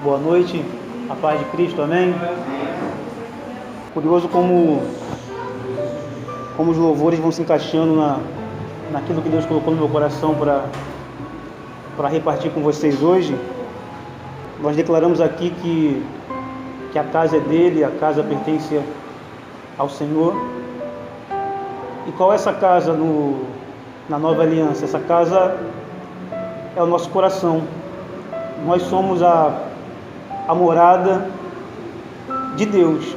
Boa noite, a paz de Cristo, amém? Curioso como os louvores vão se encaixando naquilo que Deus colocou no meu coração para repartir com vocês hoje. Nós declaramos aqui que a casa é dele, a casa pertence ao Senhor. E qual é essa casa na nova aliança? Essa casa é o nosso coração. Nós somos a morada de Deus.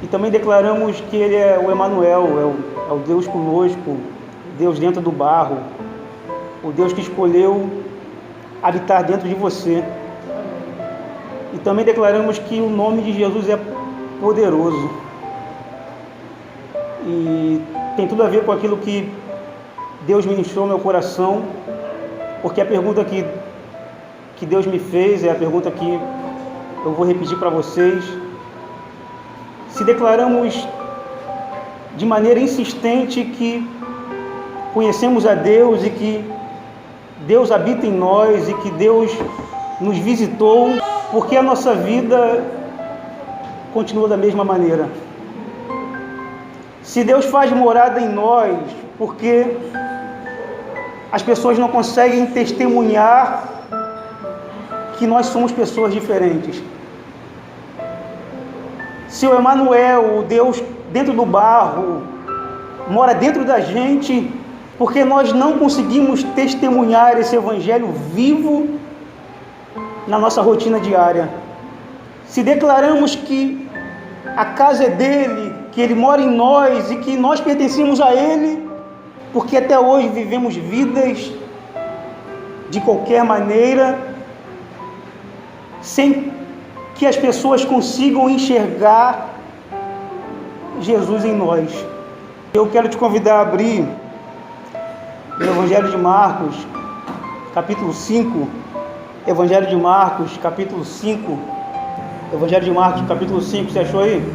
E também declaramos que Ele é o Emanuel, é o Deus conosco, Deus dentro do barro, o Deus que escolheu habitar dentro de você. E também declaramos que o nome de Jesus é poderoso. E tem tudo a ver com aquilo que Deus ministrou no meu coração, porque a pergunta que Deus me fez é a pergunta que eu vou repetir para vocês. Se declaramos de maneira insistente que conhecemos a Deus e que Deus habita em nós e que Deus nos visitou, porque a nossa vida continua da mesma maneira. Se Deus faz morada em nós, porque as pessoas não conseguem testemunhar que nós somos pessoas diferentes. Se o Emanuel, o Deus dentro do barro, mora dentro da gente, porque nós não conseguimos testemunhar esse evangelho vivo na nossa rotina diária. Se declaramos que a casa é dele, que ele mora em nós e que nós pertencemos a ele, porque até hoje vivemos vidas de qualquer maneira, sem que as pessoas consigam enxergar Jesus em nós. Eu quero te convidar a abrir o Evangelho de Marcos, capítulo 5. Evangelho de Marcos, capítulo 5. Evangelho de Marcos, capítulo 5, você achou aí?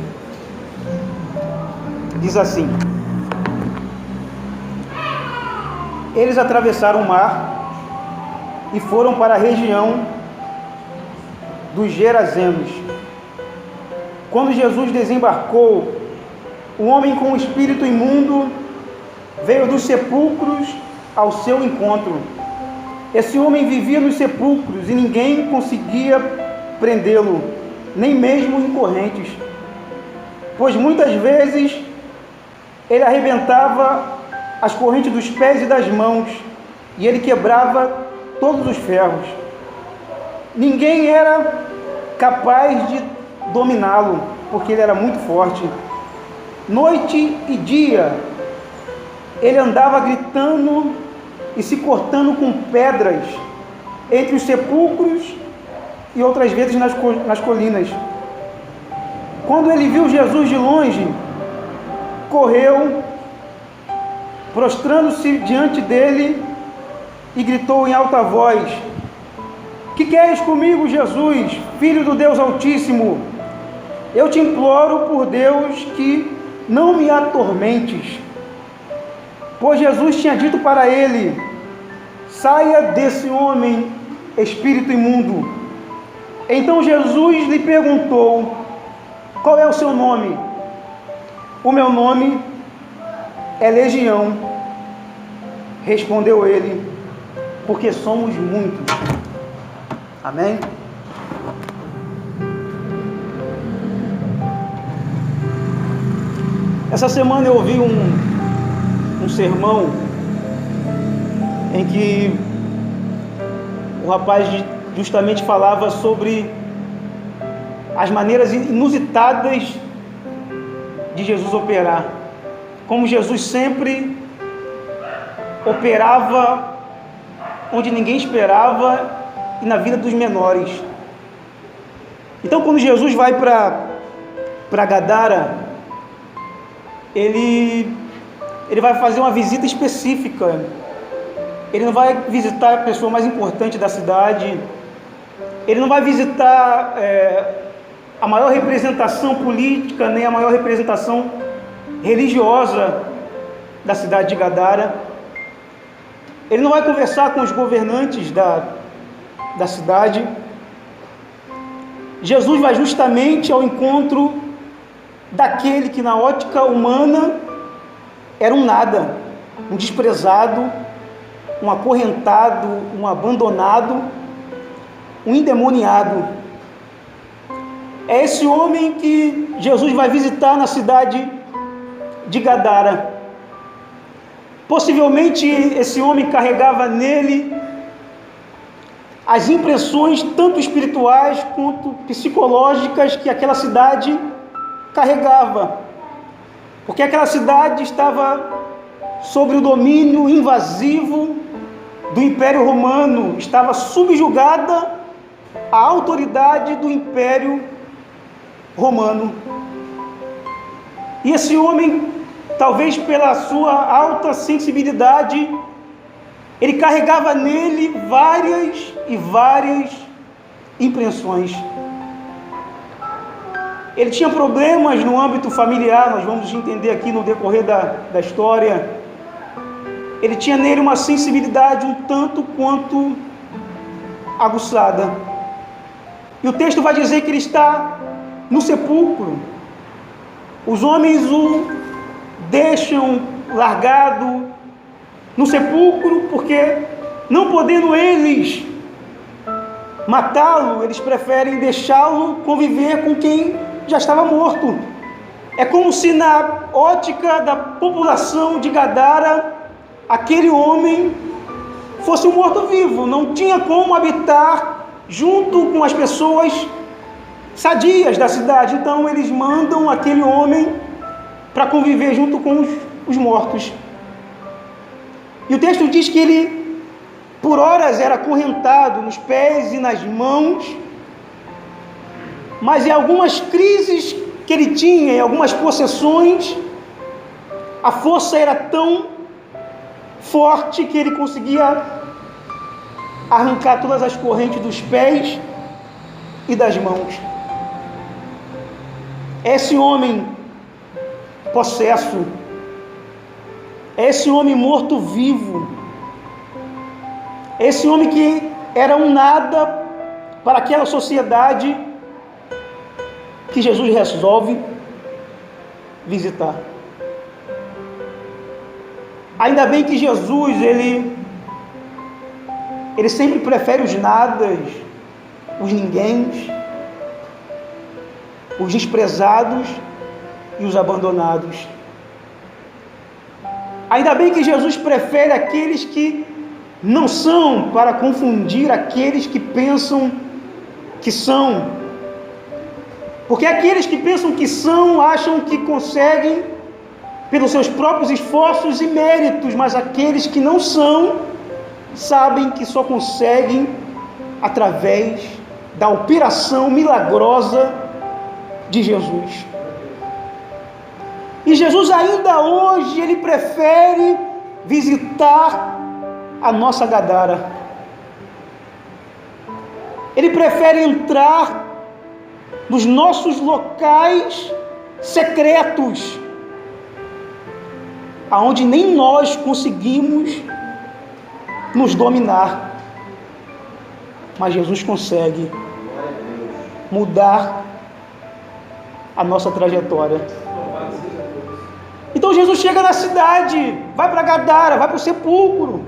Diz assim: eles atravessaram o mar e foram para a região dos Gerazenos. Quando Jesus desembarcou, um homem com um espírito imundo veio dos sepulcros ao seu encontro. Esse homem vivia nos sepulcros e ninguém conseguia prendê-lo, nem mesmo em correntes, pois muitas vezes ele arrebentava as correntes dos pés e das mãos, e ele quebrava todos os ferros. Ninguém era capaz de dominá-lo, porque ele era muito forte. Noite e dia, ele andava gritando e se cortando com pedras entre os sepulcros e outras vezes nas colinas. Quando ele viu Jesus de longe, correu, prostrando-se diante dele e gritou em alta voz: que queres comigo, Jesus, Filho do Deus Altíssimo? Eu te imploro por Deus que não me atormentes. Pois Jesus tinha dito para ele: saia desse homem, espírito imundo. Então Jesus lhe perguntou: qual é o seu nome? O meu nome é Legião, respondeu ele, porque somos muitos. Amém? Essa semana eu ouvi um sermão em que o rapaz justamente falava sobre as maneiras inusitadas de Jesus operar. Como Jesus sempre operava onde ninguém esperava e na vida dos menores. Então, quando Jesus vai para Gadara, ele vai fazer uma visita específica. Ele não vai visitar a pessoa mais importante da cidade. Ele não vai visitar a maior representação política, nem a maior representação religiosa da cidade de Gadara. Ele não vai conversar com os governantes da cidade. Jesus vai justamente ao encontro daquele que na ótica humana era um nada, um desprezado, um acorrentado, um abandonado, um endemoniado. É esse homem que Jesus vai visitar na cidade de Gadara. Possivelmente esse homem carregava nele as impressões tanto espirituais quanto psicológicas que aquela cidade carregava, porque aquela cidade estava sob o domínio invasivo do Império Romano, estava subjugada à autoridade do Império Romano. E esse homem, talvez pela sua alta sensibilidade, ele carregava nele várias impressões. Ele tinha problemas no âmbito familiar, nós vamos entender aqui no decorrer da história. Ele tinha nele uma sensibilidade um tanto quanto aguçada. E o texto vai dizer que ele está no sepulcro. Os homens o deixam largado no sepulcro, porque não podendo eles matá-lo, eles preferem deixá-lo conviver com quem já estava morto. É como se na ótica da população de Gadara, aquele homem fosse um morto-vivo, não tinha como habitar junto com as pessoas sadias da cidade. Então eles mandam aquele homem para conviver junto com os mortos. E o texto diz que ele, por horas, era acorrentado nos pés e nas mãos, mas em algumas crises que ele tinha, em algumas possessões, a força era tão forte que ele conseguia arrancar todas as correntes dos pés e das mãos. Esse homem possesso, esse homem morto-vivo, esse homem que era um nada para aquela sociedade que Jesus resolve visitar. Ainda bem que Jesus, ele sempre prefere os nadas, os ninguéms, os desprezados e os abandonados. Ainda bem que Jesus prefere aqueles que não são, para confundir aqueles que pensam que são. Porque aqueles que pensam que são, acham que conseguem pelos seus próprios esforços e méritos, mas aqueles que não são, sabem que só conseguem através da operação milagrosa de Jesus. E Jesus ainda hoje, ele prefere visitar a nossa Gadara. Ele prefere entrar nos nossos locais secretos, aonde nem nós conseguimos nos dominar. Mas Jesus consegue mudar a nossa trajetória. Então Jesus chega na cidade, vai para Gadara, vai para o sepulcro.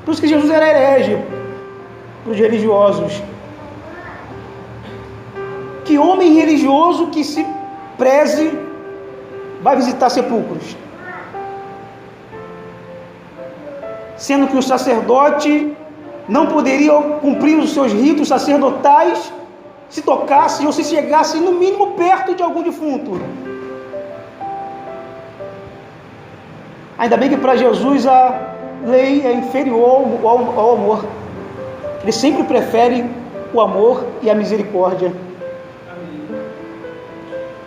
Por isso que Jesus era herege para os religiosos. Que homem religioso que se preze vai visitar sepulcros? Sendo que o sacerdote não poderia cumprir os seus ritos sacerdotais se tocasse ou se chegasse no mínimo perto de algum defunto. Ainda bem que para Jesus a lei é inferior ao amor. Ele sempre prefere o amor e a misericórdia.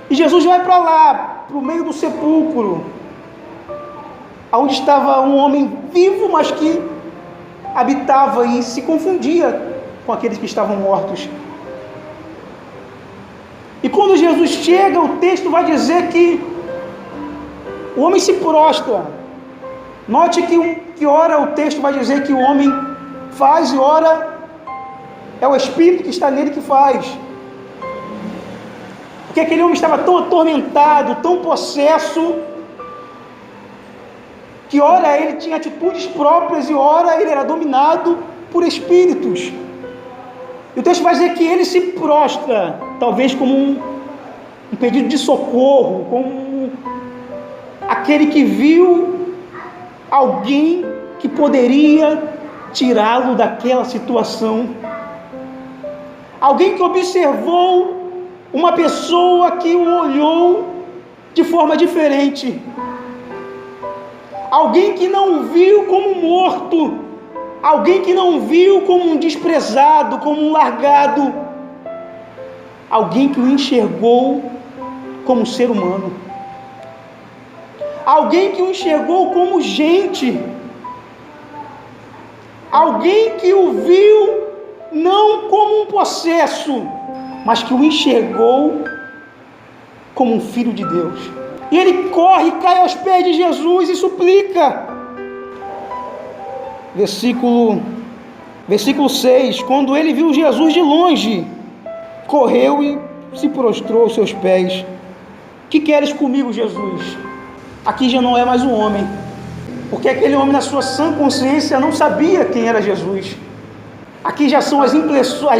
E Jesus vai para lá, para o meio do sepulcro, onde estava um homem vivo, mas que habitava e se confundia com aqueles que estavam mortos. E quando Jesus chega, o texto vai dizer que o homem se prostra. Note que ora o texto vai dizer que o homem faz e ora é o Espírito que está nele que faz. Porque aquele homem estava tão atormentado, tão possesso, que ora ele tinha atitudes próprias e ora ele era dominado por espíritos. E o texto vai dizer que ele se prostra, talvez como um pedido de socorro, como aquele que viu alguém que poderia tirá-lo daquela situação. Alguém que observou uma pessoa que o olhou de forma diferente. Alguém que não viu como morto. Alguém que não viu como um desprezado, como um largado. Alguém que o enxergou como ser humano. Alguém que o enxergou como gente. Alguém que o viu não como um possesso, mas que o enxergou como um filho de Deus. E ele corre, cai aos pés de Jesus e suplica. Versículo 6, quando ele viu Jesus de longe, correu e se prostrou aos seus pés. Que queres comigo, Jesus? Aqui já não é mais um homem, porque aquele homem, na sua sã consciência, não sabia quem era Jesus. Aqui já são as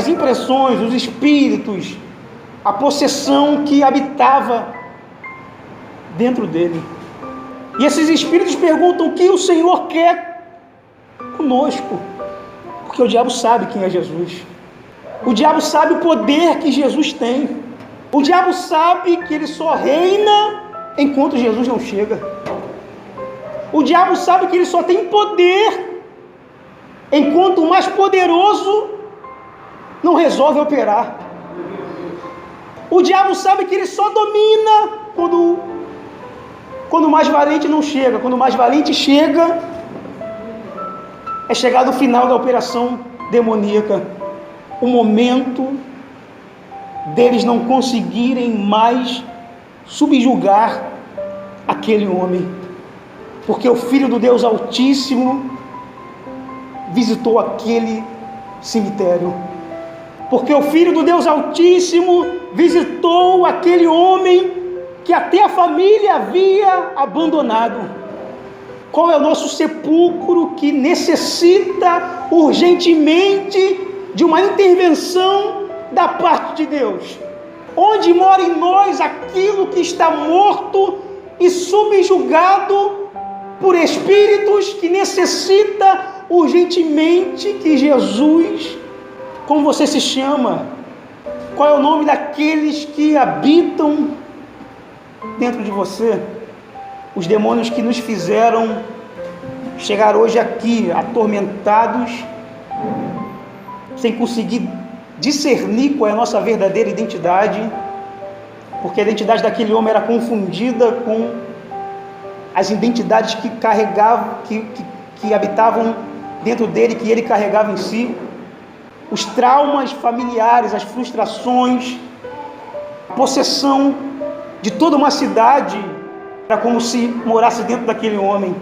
impressões, os espíritos, a possessão que habitava dentro dele. E esses espíritos perguntam: o que o Senhor quer conosco? Porque o diabo sabe quem é Jesus. O diabo sabe o poder que Jesus tem. O diabo sabe que ele só reina enquanto Jesus não chega. O diabo sabe que ele só tem poder enquanto o mais poderoso não resolve operar. O diabo sabe que ele só domina quando o mais valente não chega. Quando o mais valente chega, é chegado o final da operação demoníaca. O momento deles não conseguirem mais subjugar aquele homem. Porque o Filho do Deus Altíssimo visitou aquele cemitério. Porque o Filho do Deus Altíssimo visitou aquele homem que até a família havia abandonado. Qual é o nosso sepulcro que necessita urgentemente de uma intervenção da parte de Deus? Onde mora em nós aquilo que está morto e subjugado por espíritos que necessita urgentemente que Jesus, como você se chama? Qual é o nome daqueles que habitam dentro de você? Os demônios que nos fizeram chegar hoje aqui, atormentados, sem conseguir discernir qual é a nossa verdadeira identidade, porque a identidade daquele homem era confundida com as identidades que carregavam, que habitavam dentro dele, que ele carregava em si. Os traumas familiares, as frustrações, a possessão de toda uma cidade, era como se morasse dentro daquele homem.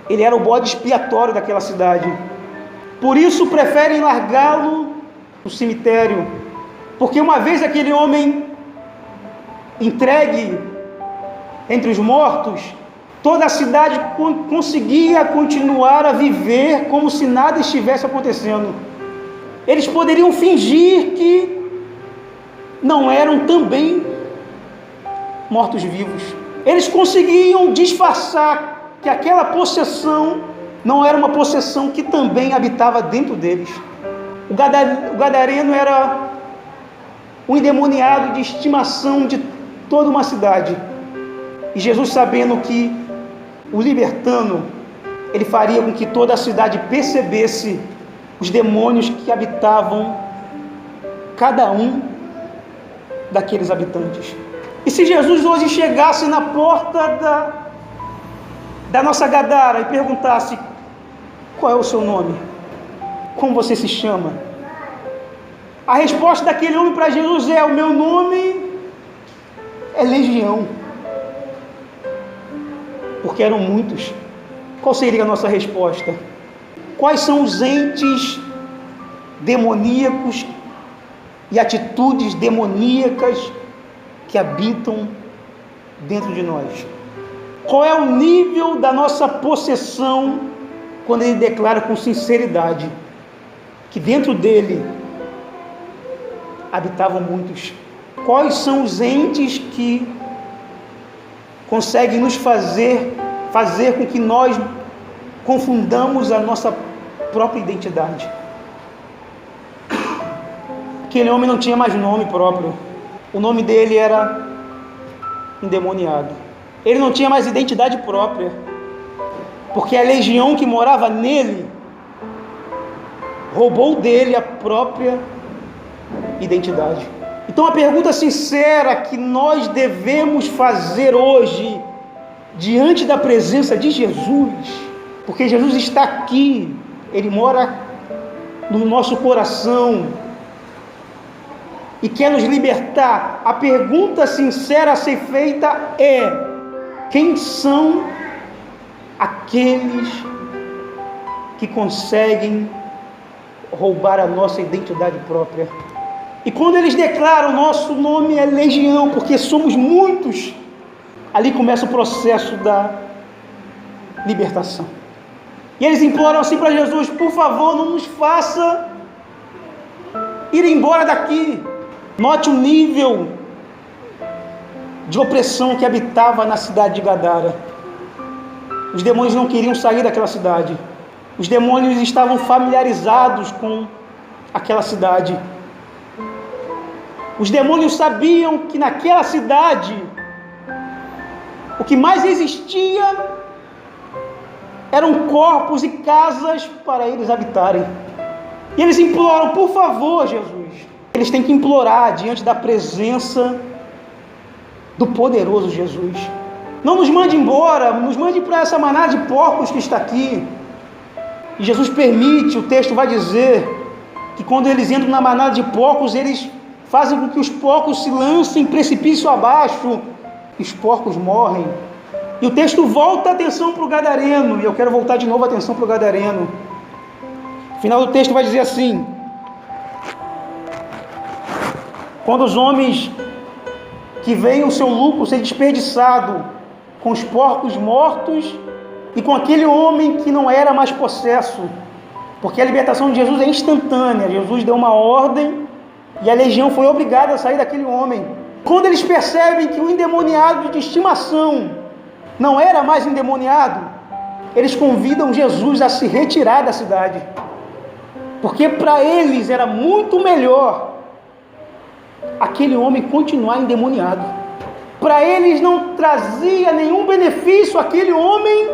Ele era o bode expiatório daquela cidade. Por isso preferem largá-lo no cemitério, porque uma vez aquele homem entregue entre os mortos, toda a cidade conseguia continuar a viver como se nada estivesse acontecendo. Eles poderiam fingir que não eram também mortos-vivos. Eles conseguiam disfarçar que aquela possessão não era uma possessão que também habitava dentro deles. O gadareno era um endemoniado de estimação de toda uma cidade. E Jesus, sabendo que o libertando, ele faria com que toda a cidade percebesse os demônios que habitavam cada um daqueles habitantes. E se Jesus hoje chegasse na porta da nossa Gadara e perguntasse: qual é o seu nome? Como você se chama? A resposta daquele homem para Jesus é: o meu nome é Legião. Porque eram muitos. Qual seria a nossa resposta? Quais são os entes demoníacos e atitudes demoníacas que habitam dentro de nós? Qual é o nível da nossa possessão quando ele declara com sinceridade que dentro dele habitavam muitos? Quais são os entes que conseguem nos fazer com que nós confundamos a nossa própria identidade? Aquele homem não tinha mais nome próprio. O nome dele era endemoniado. Ele não tinha mais identidade própria, porque a legião que morava nele roubou dele a própria identidade. Então a pergunta sincera que nós devemos fazer hoje, diante da presença de Jesus, porque Jesus está aqui, Ele mora no nosso coração e quer nos libertar. A pergunta sincera a ser feita é: quem são aqueles que conseguem roubar a nossa identidade própria? E quando eles declaram, nosso nome é legião, porque somos muitos, ali começa o processo da libertação. E eles imploram assim para Jesus: por favor, não nos faça ir embora daqui. Note o nível de opressão que habitava na cidade de Gadara. Os demônios não queriam sair daquela cidade. Os demônios estavam familiarizados com aquela cidade. Os demônios sabiam que naquela cidade o que mais existia eram corpos e casas para eles habitarem. E eles imploram: por favor, Jesus. Eles têm que implorar diante da presença do poderoso Jesus: não nos mande embora, nos mande para essa manada de porcos que está aqui. E Jesus permite, o texto vai dizer, que quando eles entram na manada de porcos, eles fazem com que os porcos se lancem precipício abaixo, e os porcos morrem. E o texto volta a atenção para o gadareno, e eu quero voltar de novo a atenção para o gadareno. O final do texto vai dizer assim: quando os homens que veem o seu lucro ser desperdiçado com os porcos mortos e com aquele homem que não era mais possesso, porque a libertação de Jesus é instantânea. Jesus deu uma ordem e a legião foi obrigada a sair daquele homem. Quando eles percebem que o endemoniado de estimação não era mais endemoniado, eles convidam Jesus a se retirar da cidade, porque para eles era muito melhor aquele homem continuar endemoniado. Para eles não trazia nenhum benefício aquele homem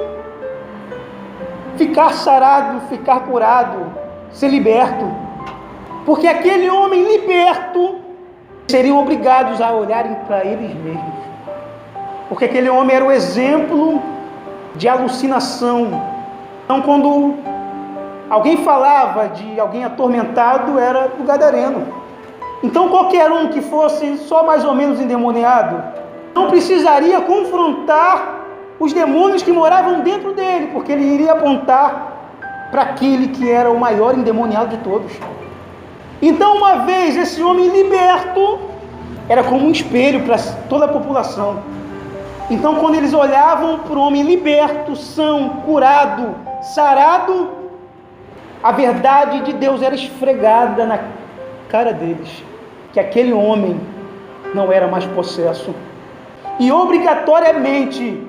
ficar sarado, ficar curado, ser liberto, porque aquele homem liberto seriam obrigados a olharem para eles mesmos, porque aquele homem era o exemplo de alucinação. Então, quando alguém falava de alguém atormentado, era o gadareno. Então, qualquer um que fosse só mais ou menos endemoniado não precisaria confrontar os demônios que moravam dentro dele, porque ele iria apontar para aquele que era o maior endemoniado de todos. Então, uma vez esse homem liberto, era como um espelho para toda a população. Então, quando eles olhavam para o homem liberto, são, curado, sarado, a verdade de Deus era esfregada na cara deles, que aquele homem não era mais possesso. E obrigatoriamente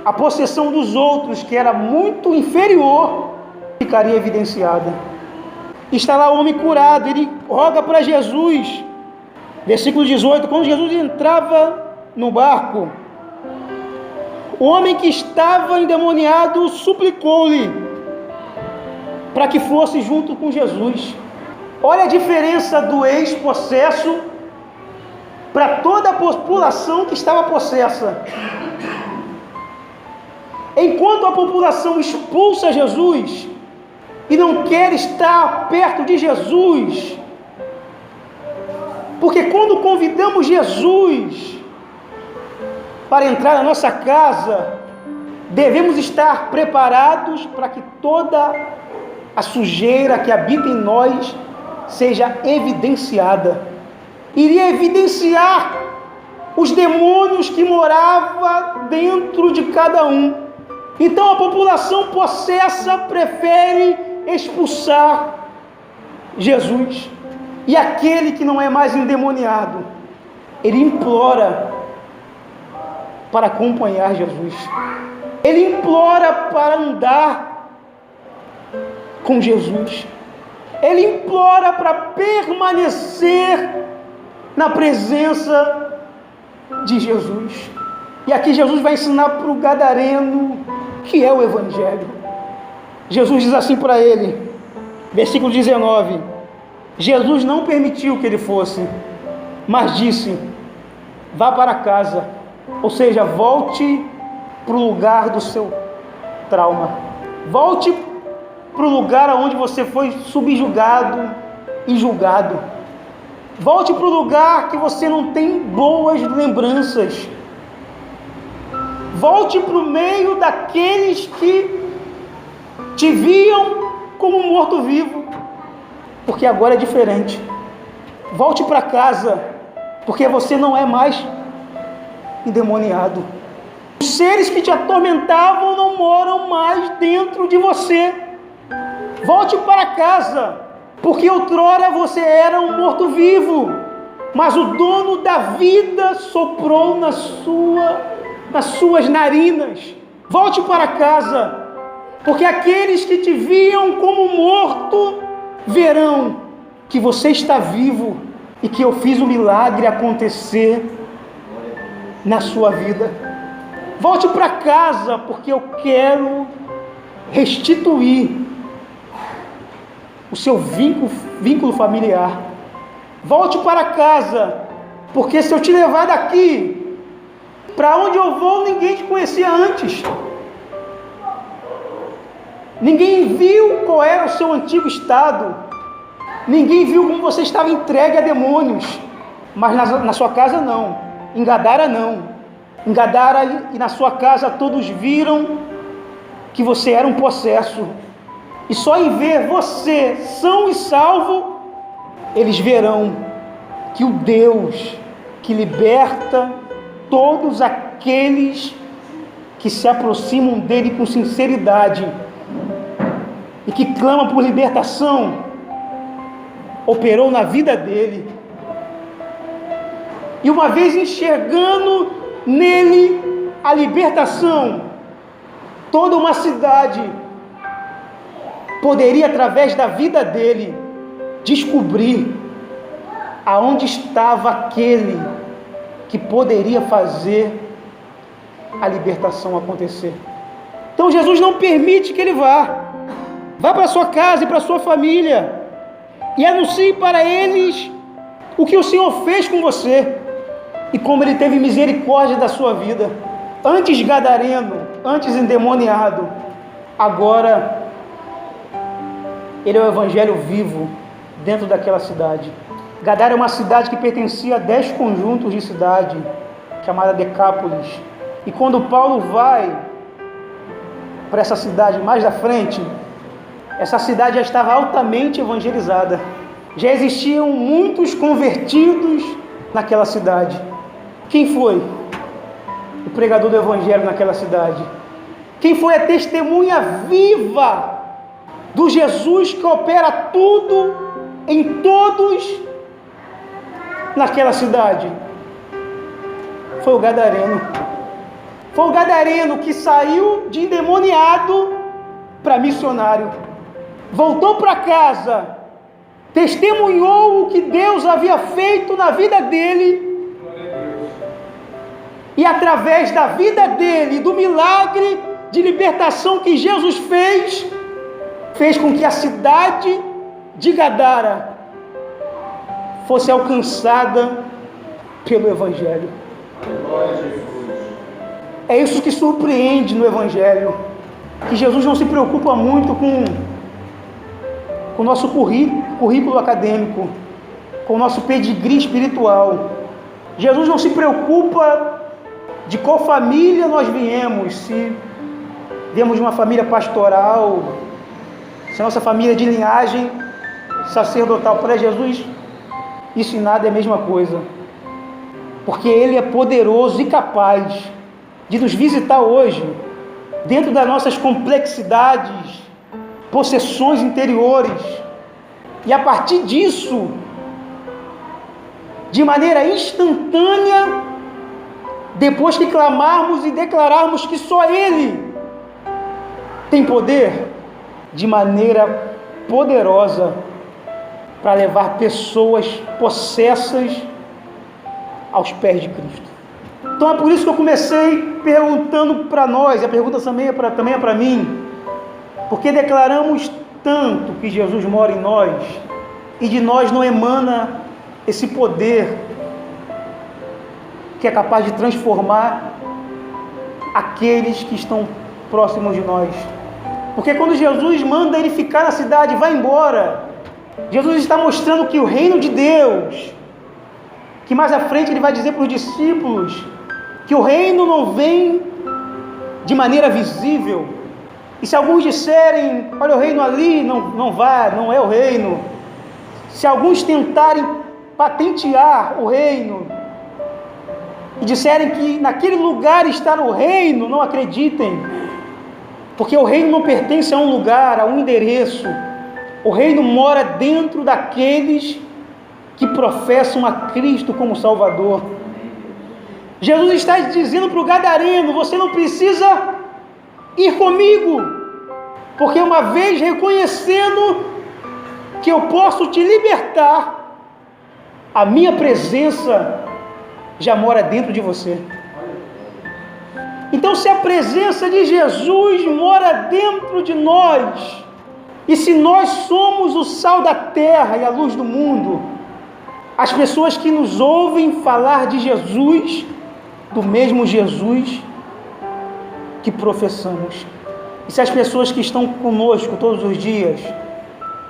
a possessão dos outros, que era muito inferior, ficaria evidenciada. Está lá o homem curado, ele roga para Jesus. Versículo 18: quando Jesus entrava no barco, o homem que estava endemoniado suplicou-lhe para que fosse junto com Jesus. Olha a diferença do ex-possesso para toda a população que estava possessa. Enquanto a população expulsa Jesus e não quer estar perto de Jesus, porque quando convidamos Jesus para entrar na nossa casa, devemos estar preparados para que toda a sujeira que habita em nós seja evidenciada. Iria evidenciar os demônios que moravam dentro de cada um. Então a população possessa prefere expulsar Jesus. E aquele que não é mais endemoniado, ele implora para acompanhar Jesus. Ele implora para andar com Jesus. Ele implora para permanecer na presença de Jesus. E aqui Jesus vai ensinar para o gadareno que é o Evangelho. Jesus diz assim para ele, versículo 19: Jesus não permitiu que ele fosse, mas disse: vá para casa, ou seja, volte para o lugar do seu trauma, volte para o lugar onde você foi subjugado e julgado, volte para o lugar que você não tem boas lembranças, volte para o meio daqueles que te viam como morto-vivo, porque agora é diferente. Volte para casa, porque você não é mais endemoniado. Os seres que te atormentavam não moram mais dentro de você. Volte para casa, porque outrora você era um morto-vivo, mas o dono da vida soprou nas suas narinas. Volte para casa, porque aqueles que te viam como morto verão que você está vivo e que eu fiz um milagre acontecer na sua vida. Volte para casa, porque eu quero restituir o seu vínculo familiar. Volte para casa, porque se eu te levar daqui, para onde eu vou, ninguém te conhecia antes. Ninguém viu qual era o seu antigo estado. Ninguém viu como você estava entregue a demônios. Mas na sua casa não. Em Gadara não. Em Gadara e na sua casa todos viram que você era um possesso. E só em ver você são e salvo, eles verão que o Deus que liberta todos aqueles que se aproximam dele com sinceridade e que clama por libertação, operou na vida dele. E uma vez enxergando nele a libertação, toda uma cidade poderia, através da vida dele, descobrir aonde estava aquele que poderia fazer a libertação acontecer. Então Jesus não permite que ele vá. Vá para sua casa e para sua família e anuncie para eles o que o Senhor fez com você e como Ele teve misericórdia da sua vida. Antes gadareno, antes endemoniado, agora Ele é o Evangelho vivo dentro daquela cidade. Gadara é uma cidade que pertencia a 10 conjuntos de cidade, chamada Decápolis. E quando Paulo vai para essa cidade mais da frente, essa cidade já estava altamente evangelizada. Já existiam muitos convertidos naquela cidade. Quem foi o pregador do Evangelho naquela cidade? Quem foi a testemunha viva do Jesus que opera tudo em todos naquela cidade? Foi o gadareno. Foi o gadareno que saiu de endemoniado para missionário. Voltou para casa, testemunhou o que Deus havia feito na vida dele, e através da vida dele, do milagre de libertação que Jesus fez com que a cidade de Gadara fosse alcançada pelo Evangelho. É isso que surpreende no Evangelho, que Jesus não se preocupa muito com o nosso currículo acadêmico, com o nosso pedigree espiritual. Jesus não se preocupa de qual família nós viemos, se viemos de uma família pastoral, se a nossa família é de linhagem sacerdotal. Para Jesus, isso em nada é a mesma coisa. porque Ele é poderoso e capaz de nos visitar hoje, dentro das nossas complexidades, possessões interiores, e a partir disso, de maneira instantânea, depois que clamarmos e declararmos que só Ele tem poder, de maneira poderosa, para levar pessoas possessas aos pés de Cristo. Então é por isso que eu comecei perguntando para nós, a pergunta também é para mim, porque declaramos tanto que Jesus mora em nós, e de nós não emana esse poder que é capaz de transformar aqueles que estão próximos de nós. Porque quando Jesus manda ele ficar na cidade, vai embora, Jesus está mostrando que o reino de Deus, que mais à frente ele vai dizer para os discípulos, que o reino não vem de maneira visível. E se alguns disserem, olha o reino ali, não vai, não é o reino. Se alguns tentarem patentear o reino, e disserem que naquele lugar está o reino, não acreditem, porque o reino não pertence a um lugar, a um endereço. O reino mora dentro daqueles que professam a Cristo como Salvador. Jesus está dizendo para o gadareno, você não precisa ir comigo, porque uma vez reconhecendo que eu posso te libertar, a minha presença já mora dentro de você. Então, se a presença de Jesus mora dentro de nós, e se nós somos o sal da terra e a luz do mundo, as pessoas que nos ouvem falar de Jesus, do mesmo Jesus que professamos, e se as pessoas que estão conosco todos os dias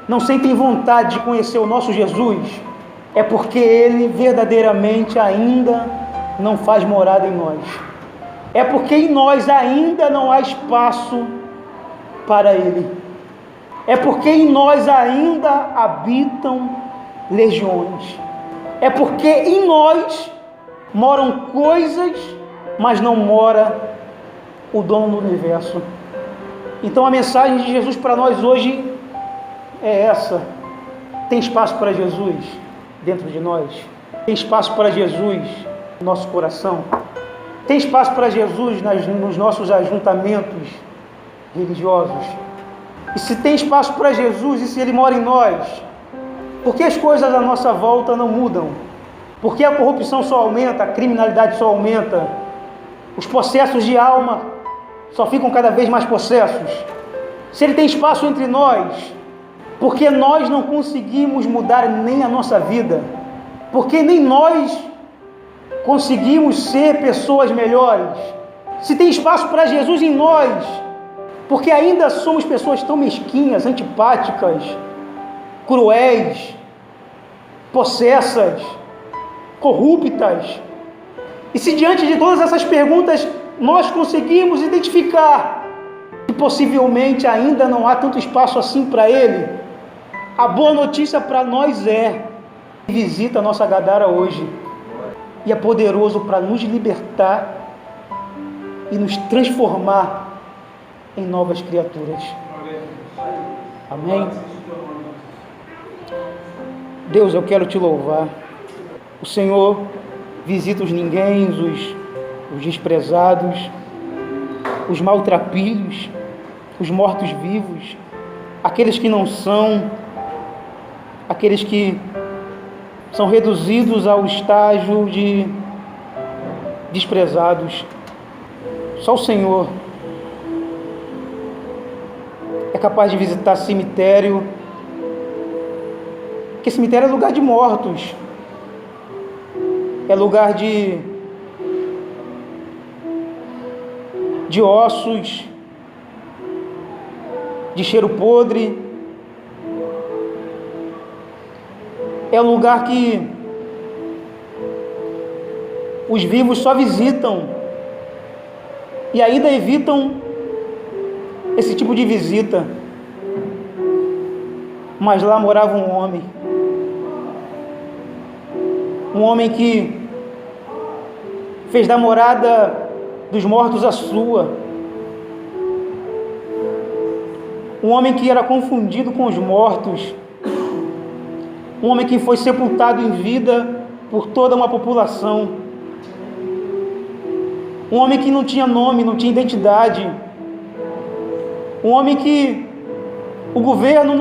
não sentem vontade de conhecer o nosso Jesus, é porque Ele verdadeiramente ainda não faz morada em nós. É porque em nós ainda não há espaço para Ele. É porque em nós ainda habitam legiões. É porque em nós moram coisas, mas não mora o dono do universo. Então a mensagem de Jesus para nós hoje é essa. Tem espaço para Jesus dentro de nós? Tem espaço para Jesus no nosso coração? Tem espaço para Jesus nos nossos ajuntamentos religiosos? E se tem espaço para Jesus e se Ele mora em nós, por que as coisas à nossa volta não mudam? Por que a corrupção só aumenta, a criminalidade só aumenta, os possessos de alma só ficam cada vez mais possessos? Se Ele tem espaço entre nós, por que nós não conseguimos mudar nem a nossa vida? Porque nem nós conseguimos ser pessoas melhores? Se tem espaço para Jesus em nós, porque ainda somos pessoas tão mesquinhas, antipáticas, cruéis, possessas, corruptas. E se diante de todas essas perguntas nós conseguimos identificar que possivelmente ainda não há tanto espaço assim para Ele, a boa notícia para nós é: visita a nossa Gadara hoje, e é poderoso para nos libertar e nos transformar em novas criaturas. Amém? Deus, eu quero te louvar. O Senhor visita os ninguéms, os desprezados, os maltrapilhos, os mortos-vivos, aqueles que não são, aqueles que são reduzidos ao estágio de desprezados. Só o Senhor é capaz de visitar cemitério, porque cemitério é lugar de mortos, é lugar de ossos, de cheiro podre, é um lugar que os vivos só visitam e ainda evitam esse tipo de visita. Mas lá morava um homem que fez da morada dos mortos a sua. Um homem que era confundido com os mortos, um homem que foi sepultado em vida por toda uma população, um homem que não tinha nome, não tinha identidade, um homem que o governo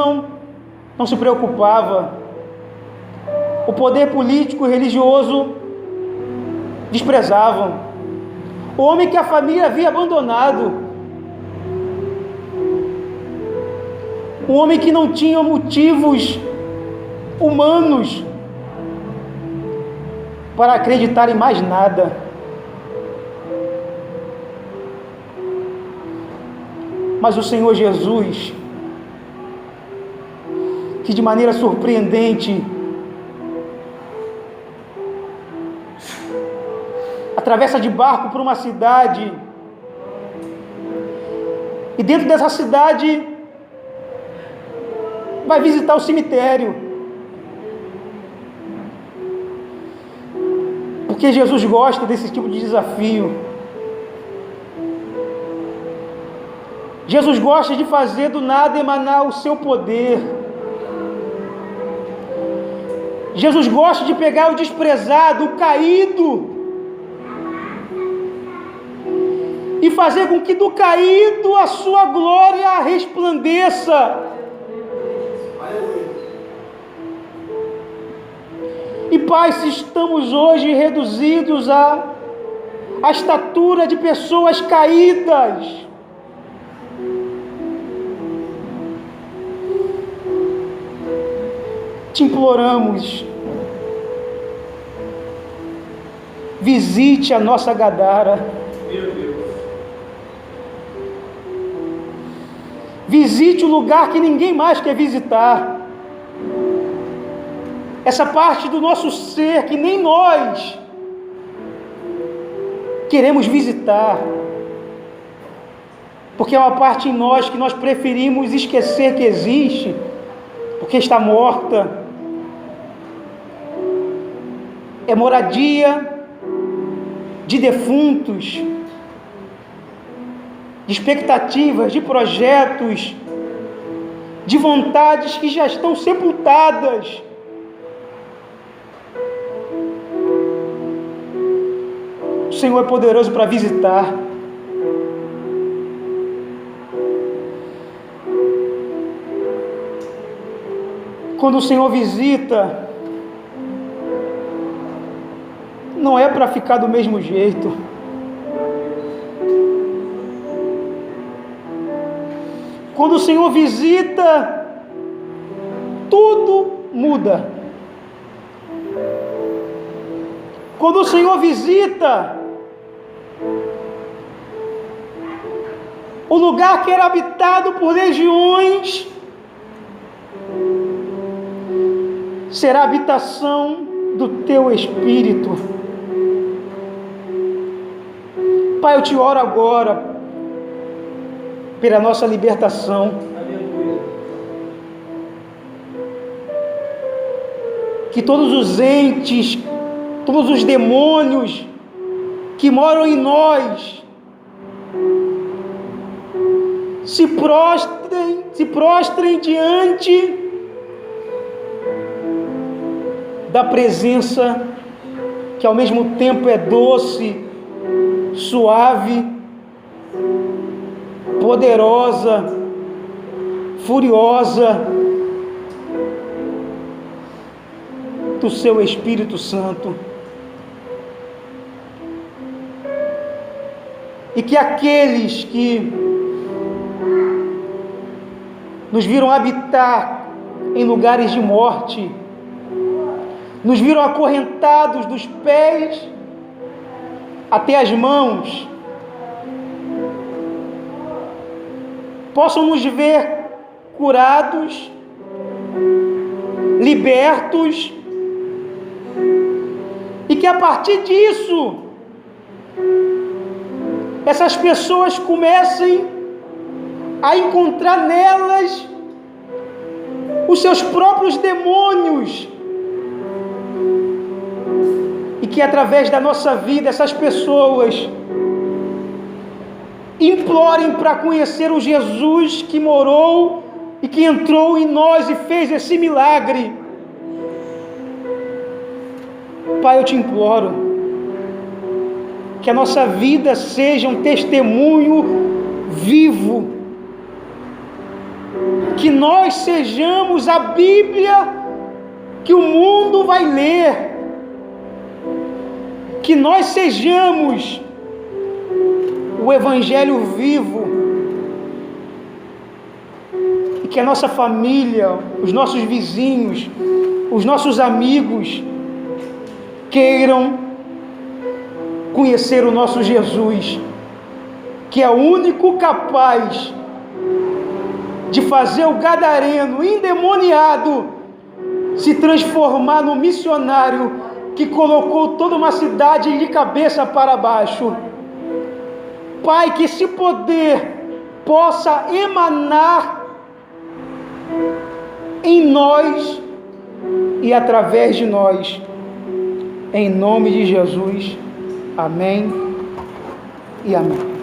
não se preocupava, o poder político e religioso desprezavam, o homem que a família havia abandonado, um homem que não tinha motivos humanos para acreditar em mais nada. Mas o Senhor Jesus, que de maneira surpreendente atravessa de barco por uma cidade, e dentro dessa cidade vai visitar o cemitério, porque Jesus gosta desse tipo de desafio. Jesus gosta de fazer do nada emanar o seu poder. Jesus gosta de pegar o desprezado, o caído, e fazer com que do caído a sua glória resplandeça. E Pai, se estamos hoje reduzidos à estatura de pessoas caídas, te imploramos, visite a nossa Gadara, visite o lugar que ninguém mais quer visitar, essa parte do nosso ser que nem nós queremos visitar, porque é uma parte em nós que nós preferimos esquecer que existe, porque está morta. É moradia de defuntos, de expectativas, de projetos, de vontades que já estão sepultadas. O Senhor é poderoso para visitar. Quando o Senhor visita, não é para ficar do mesmo jeito. Quando o Senhor visita, tudo muda. Quando o Senhor visita, o lugar que era habitado por legiões será a habitação do teu Espírito. Pai, eu te oro agora pela nossa libertação. Que todos os entes, todos os demônios que moram em nós se prostrem diante da presença que ao mesmo tempo é doce, suave, poderosa, furiosa, do seu Espírito Santo. E que aqueles que nos viram habitar em lugares de morte, nos viram acorrentados dos pés até as mãos, possam nos ver curados, libertos, e que a partir disso essas pessoas comecem a encontrar nelas os seus próprios demônios, e que através da nossa vida essas pessoas implorem para conhecer o Jesus que morou e que entrou em nós e fez esse milagre. Pai, eu te imploro que a nossa vida seja um testemunho vivo, que nós sejamos a Bíblia que o mundo vai ler, que nós sejamos o Evangelho vivo, e que a nossa família, os nossos vizinhos, os nossos amigos queiram conhecer o nosso Jesus, que é o único capaz de fazer o gadareno endemoniado se transformar no missionário que colocou toda uma cidade de cabeça para baixo. Pai, que esse poder possa emanar em nós e através de nós, em nome de Jesus. Amém e amém.